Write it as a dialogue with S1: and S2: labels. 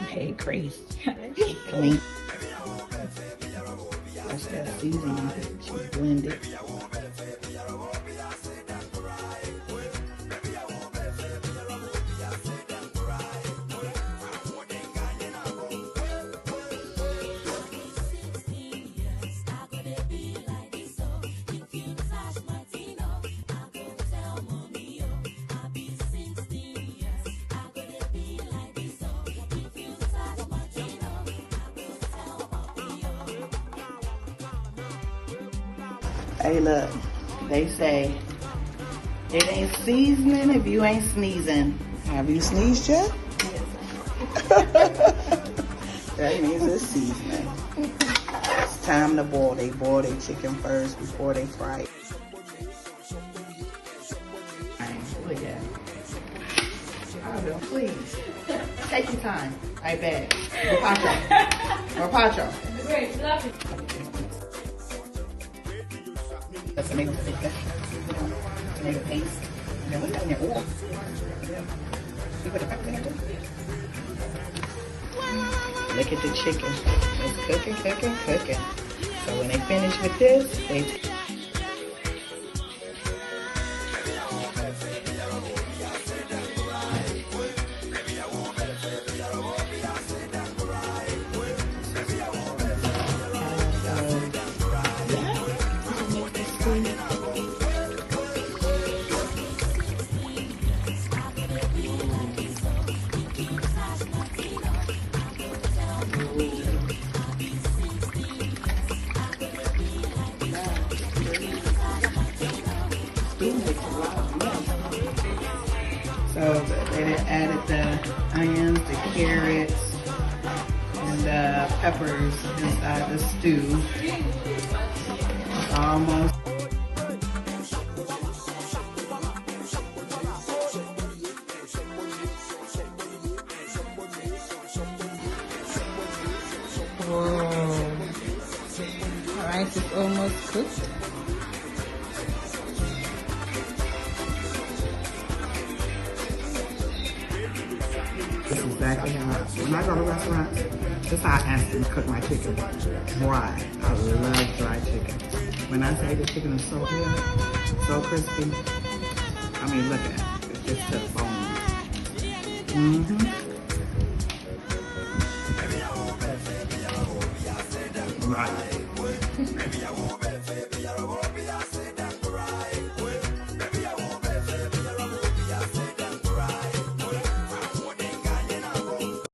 S1: Hey, Grace. Clean. That's that seasoning. She blended. Hey, look, they say it ain't seasoning if you ain't sneezing. Have you sneezed yet? That means it's seasoning. It's time to boil. They boil their chicken first before they fry it. Look at it. Oh, please. Take your time. I bet. Rapacho.
S2: Great, love it.
S1: The tomato sticker, tomato paste, and then what in there? Oh, you put the pepper in there? Look at the chicken. It's cooking, cooking, cooking. So when they finish with this, they So they added the onions, the carrots, and the peppers inside the stew. It's almost. Whoa. Rice is almost cooked. This is exactly how, when I go to restaurants, this is how I ask them to cook my chicken. Dry. I love dry chicken. When I say the chicken is so good, so crispy, I mean, look at it. It's just to the bone. Right.